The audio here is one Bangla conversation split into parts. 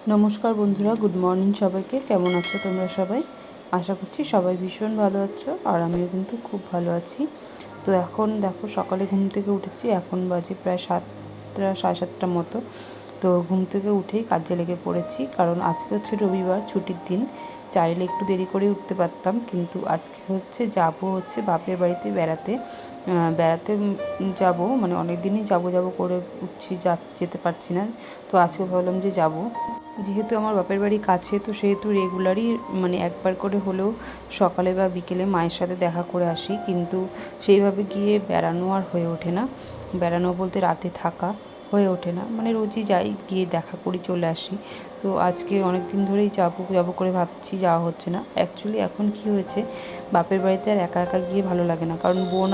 নমস্কার বন্ধুরা, গুড মর্নিং সবাইকে। কেমন আছো তোমরা সবাই? আশা করছি সবাই ভীষণ ভালো আছো, আর আমিও কিন্তু খুব ভালো আছি। তো এখন দেখো, সকালে ঘুম থেকে উঠেছি, এখন বাজে প্রায় 7টা, সাড়ে 7টার মতো। তো ঘুম থেকে উঠেই কাজে লেগে পড়েছি, কারণ আজকে হচ্ছে রবিবার, ছুটির দিন। চাইলে একটু দেরি করে উঠতে পারতাম, কিন্তু আজকে হচ্ছে বাপের বাড়িতে বেড়াতে। বেড়াতে যাব, মানে অনেক দিনই যাব করে উঠছি, যেতে পারছি না। তো আজকে ভাবলাম যে যাব। যেহেতু আমার বাপের বাড়ি কাছে, তো সেহেতু রেগুলারই মানে একবার করে হলেও সকালে বা বিকেলে মায়ের সাথে দেখা করে আসি, কিন্তু সেইভাবে গিয়ে বেড়ানো আর হয়ে ওঠে না। বেড়ানো বলতে রাতে থাকা হয়ে ওঠে না, মানে রোজই যাই, গিয়ে দেখা করি, চলে আসি। তো আজকে অনেক দিন ধরেই যাবো করে ভাবছি, যাওয়া হচ্ছে না। অ্যাকচুয়ালি এখন কি হয়েছে, বাপের বাড়িতে আর একা একা গিয়ে ভালো লাগে না, কারণ বোন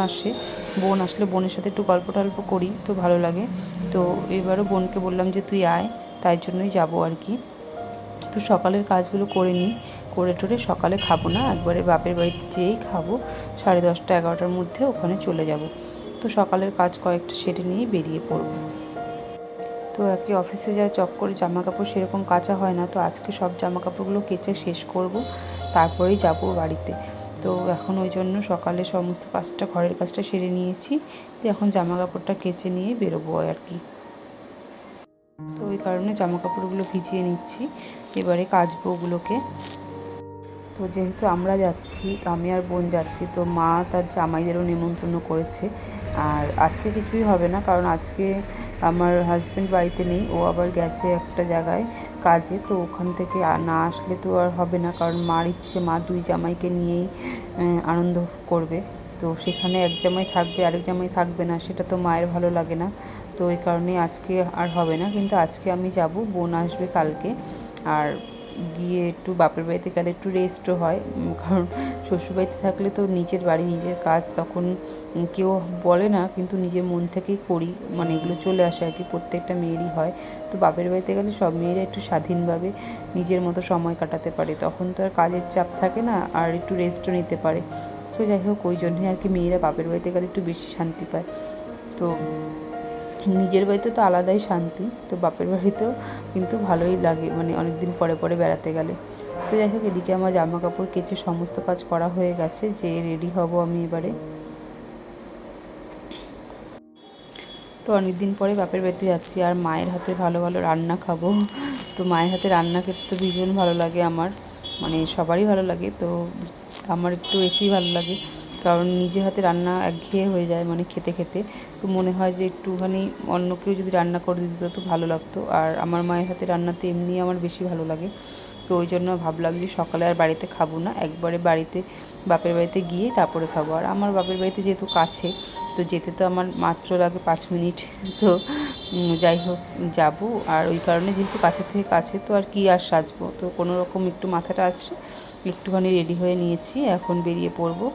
আসলে বোনের সাথে একটু গল্প টল্প করি, তো ভালো লাগে। তো এবারও বোনকে বললাম যে তুই আয়, তাই জন্যই যাবো আর কি। তো সকালের কাজগুলো করে নিই, করে টোরে সকালে খাবো না, একবারে বাপের বাড়িতে যেয়েই খাবো। 10:30 11টার মধ্যে ওখানে চলে যাব। তো সকালের কাজ কয়েকটা সেরে নিয়েই বেরিয়ে পড়বো। তো একে অফিসে যাওয়া চক্করে জামা কাপড় সেরকম কাচা হয় না, তো আজকে সব জামা কাপড়গুলো কেচে শেষ করব, তারপরেই যাব বাড়িতে। তো এখন ওই জন্য সকালে সমস্ত কাজটা, ঘরের কাজটা সেরে নিয়েছি। তো এখন জামা কাপড়টা কেচে নিয়ে বেরোবো আর কি। তো ওই কারণে জামা কাপড়গুলো ভিজিয়ে নিচ্ছি, এবারে কাচবো ওগুলোকে। তো যেহেতু আমরা যাচ্ছি, তো আমি আর বোন যাচ্ছি, তো মা তার জামাইদেরও নিমন্ত্রণ করেছে। আর আজকে কিছুই হবে না, কারণ আজকে আমার হাজব্যান্ড বাড়িতে নেই, ও আবার গেছে একটা জায়গায় কাজে। তো ওখান থেকে না আসলে তো আর হবে না, কারণ মার ইচ্ছে, মা দুই জামাইকে নিয়েই আনন্দ করবে। তো সেখানে এক জামাই থাকবে, আরেক জামাই থাকবে না, সেটা তো মায়ের ভালো লাগে না। তো এই কারণে আজকে আর হবে না, কিন্তু আজকে আমি যাব, বোন আসবে কালকে। আর গিয়ে একটু বাপের বাড়িতে গেলে একটু রেস্টও হয়, কারণ শ্বশুরবাড়িতে থাকলে তো নিজের বাড়ি, নিজের কাজ, তখন কেউ বলে না, কিন্তু নিজের মন থেকেই করি, মানে এগুলো চলে আসে আর কি, প্রত্যেকটা মেয়েরই হয়। তো বাপের বাড়িতে গেলে সব মেয়েরা একটু স্বাধীনভাবে নিজের মতো সময় কাটাতে পারে, তখন তো আর কাজের চাপ থাকে না, আর একটু রেস্টও নিতে পারে। তো যাই হোক, ওই জন্যই আর কি মেয়েরা বাপের বাড়িতে গেলে একটু বেশি শান্তি পায়। তো নিজের বাড়িতে তো আলাদাই শান্তি, তো বাপের বাড়িতেও কিন্তু ভালোই লাগে, মানে অনেক দিন পরে পরে বেড়াতে গেলে। তো যাই হোক, এদিকে আমার জামা কাপড় কেচে সমস্ত কাজ করা হয়ে গেছে, যে রেডি হব আমি এবারে। তো অনেক দিন পরে বাপের বাড়িতে যাচ্ছি, আর মায়ের হাতে ভালো ভালো রান্না খাবো। তো মায়ের হাতে রান্না খেতে তো ভীষণ ভালো লাগে আমার, মানে সবারই ভালো লাগে, তো আমার একটু বেশিই ভালো লাগে, কারণ নিজে হাতে রান্না একঘেয়ে হয়ে যায়, মানে খেতে খেতে। তো মনে হয় যে একটুখানি অন্য কেউ যদি রান্না করে দিত তো ভালো লাগতো, আর আমার মায়ের হাতে রান্না তো এমনি আমার বেশি ভালো লাগে। তো ওই জন্য ভাবলাম যে সকালে আর বাড়িতে খাবো না, একবারে বাপের বাড়িতে গিয়ে তারপরে খাবো। আর আমার বাপের বাড়িতে যেহেতু কাছে, তো যেতে তো আমার মাত্র লাগে 5 মিনিট। তো যাই হোক, যাব। আর ওই কারণে যেহেতু কাছের থেকে কাছে, তো আর কি আর সাজবো, তো কোনো রকম একটু মাথাটা আসছে, একটুখানি রেডি হয়ে নিয়েছি, এখন বেরিয়ে পড়বো।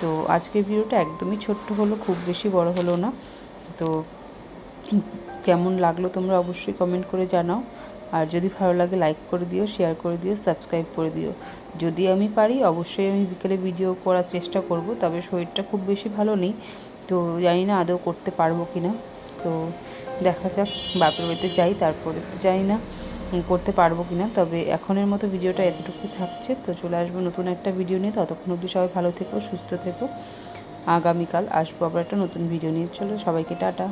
তো আজকের ভিডিওটা একদমই ছোট্ট হলো, খুব বেশি বড় হলো না। তো কেমন লাগলো তোমরা অবশ্যই কমেন্ট করে জানাও, আর যদি ভালো লাগে লাইক করে দিও, শেয়ার করে দিও, সাবস্ক্রাইব করে দিও। যদি আমি পারি অবশ্যই আমি বিকেলে ভিডিও করার চেষ্টা করব, তবে শরীরটা খুব বেশি ভালো নেই, তো জানি না আদৌ করতে পারবো কি না। তো দেখা যাক, বাপের বাড়িতে যাই, তারপরে তো জানি না করতে পারবো কি না। তবে এখনের মতো ভিডিওটা এতটুকুই থাকছে, তো চলে আসবো নতুন একটা ভিডিও নিয়ে। ততক্ষণ অবধি সবাই ভালো থেকো, সুস্থ থেকো। আগামীকাল আসবো আবার একটা নতুন ভিডিও নিয়ে। চলো, সবাইকে টাটা।